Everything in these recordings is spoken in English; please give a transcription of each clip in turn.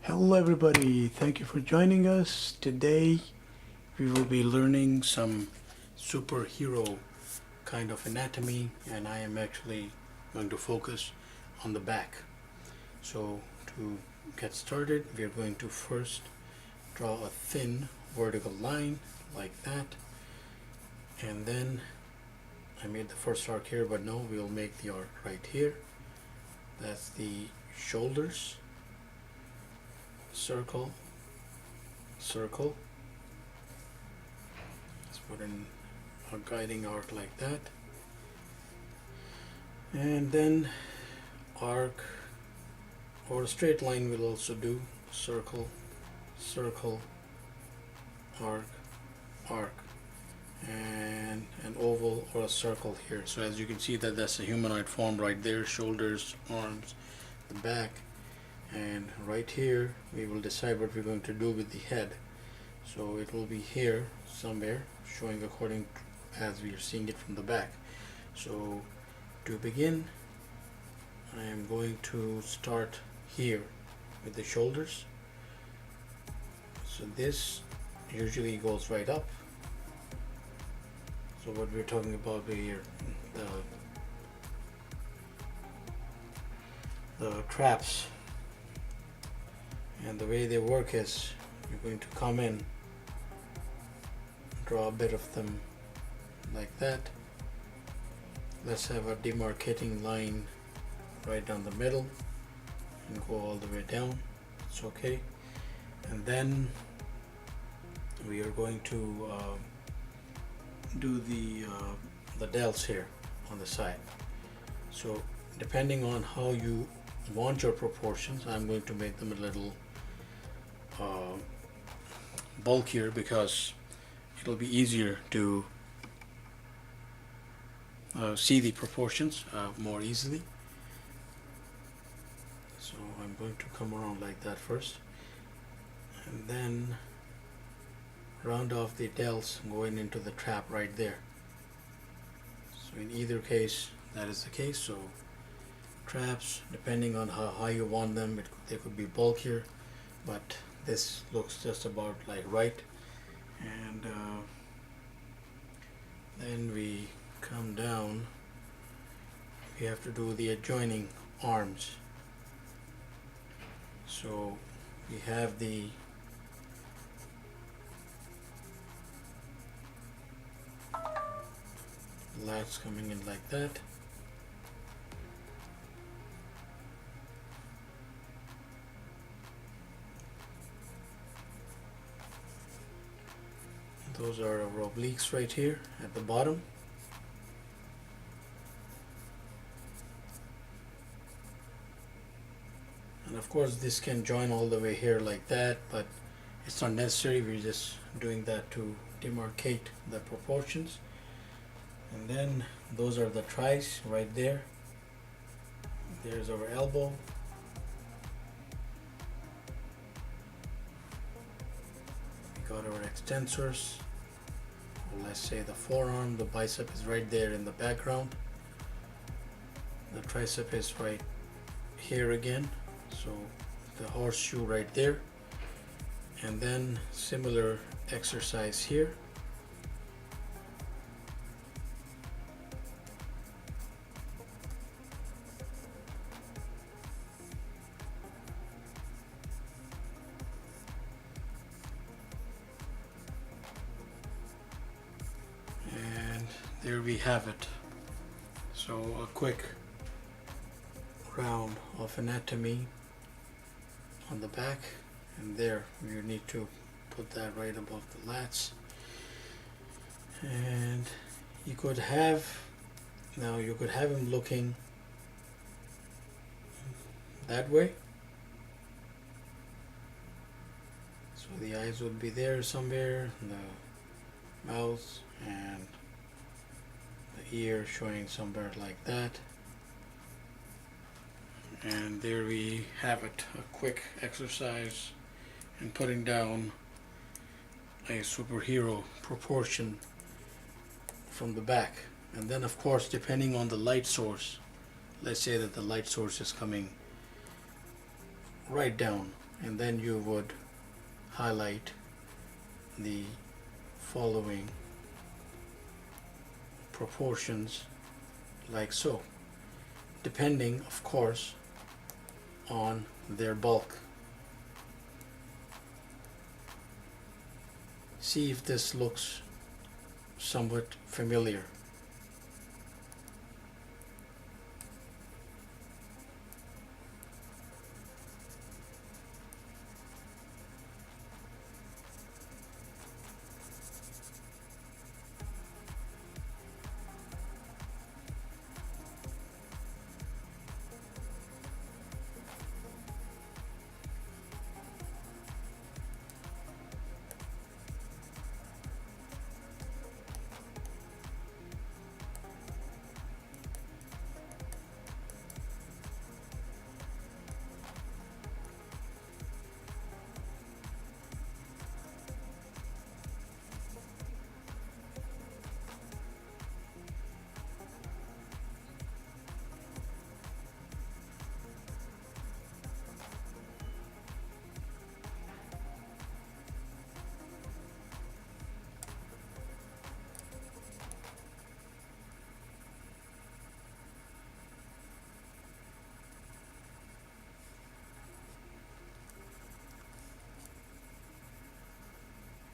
Hello everybody, thank you for joining us. Today we will be learning some superhero kind of anatomy, and I am actually going to focus on the back. So to get started, we are going to first draw a thin vertical line like that, and then I made the first arc here, but no, we'll make the arc right here. That's the shoulders. Circle, circle. Let's put in a guiding arc like that, and then arc or a straight line will also do. Circle, circle, arc, arc, and an oval or a circle here. So as you can see, that's a humanoid form right there. Shoulders, arms, the back. And right here we will decide what we're going to do with the head. So it will be here somewhere, showing according to as we are seeing it from the back. So to begin, I am going to start here with the shoulders. So this usually goes right up. So what we're talking about here, the traps. And the way they work is you're going to come in, draw a bit of them like that. Let's have a demarcating line right down the middle and go all the way down. It's okay. And then we are going to do the delts here on the side. So depending on how you want your proportions, I'm going to make them a little bulkier because it'll be easier to see the proportions more easily. So I'm going to come around like that first, and then round off the delts going into the trap right there. So in either case that is the case. So traps, depending on how high you want them, they could be bulkier, but this looks just about like right. And then we come down, we have to do the adjoining arms. So we have the lats coming in like that. Those are our obliques right here at the bottom. And of course this can join all the way here like that, but it's not necessary. We're just doing that to demarcate the proportions. And then those are the tris right there. There's our elbow. We got our extensors. Let's say the forearm, the bicep is right there in the background. The tricep is right here again. So the horseshoe right there. And then similar exercise here. There we have it. So a quick round of anatomy on the back, and there you need to put that right above the lats. And you could have him looking that way. So the eyes would be there somewhere, the mouth and the ear showing somewhere like that. And there we have it, a quick exercise in putting down a superhero proportion from the back. And then of course, depending on the light source, let's say that the light source is coming right down and then you would highlight the following proportions like so, depending of course on their bulk. See if this looks somewhat familiar.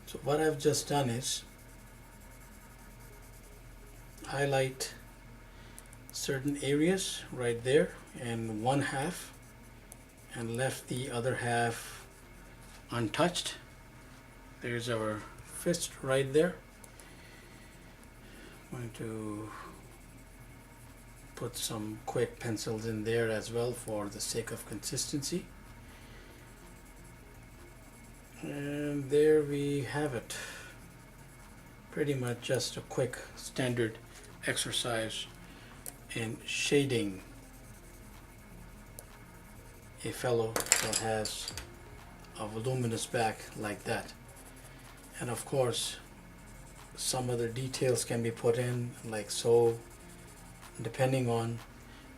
So what I've just done is highlight certain areas right there in one half and left the other half untouched. There's our fist right there. I'm going to put some quick pencils in there as well for the sake of consistency. And there we have it. Pretty much just a quick standard exercise in shading a fellow that has a voluminous back like that. And of course some other details can be put in like so, depending on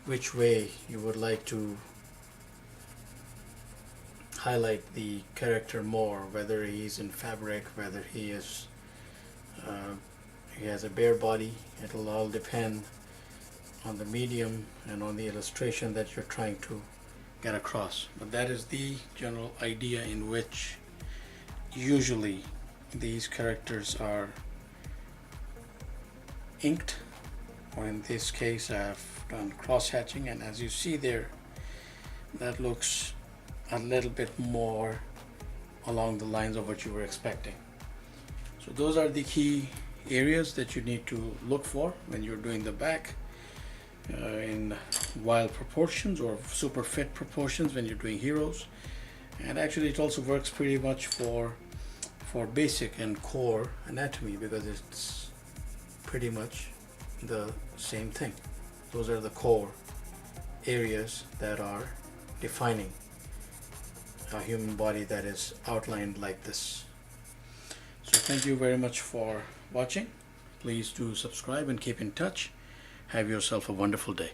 which way you would like to highlight the character more, whether he's in fabric, whether he is he has a bare body. It'll all depend on the medium and on the illustration that you're trying to get across. But that is the general idea in which usually these characters are inked, or in this case I've done cross hatching, and as you see there, that looks a little bit more along the lines of what you were expecting. So those are the key areas that you need to look for when you're doing the back in wild proportions or super fit proportions when you're doing heroes. And actually it also works pretty much for basic and core anatomy, because it's pretty much the same thing. Those are the core areas that are defining a human body that is outlined like this. So thank you very much for watching. Please do subscribe and keep in touch. Have yourself a wonderful day.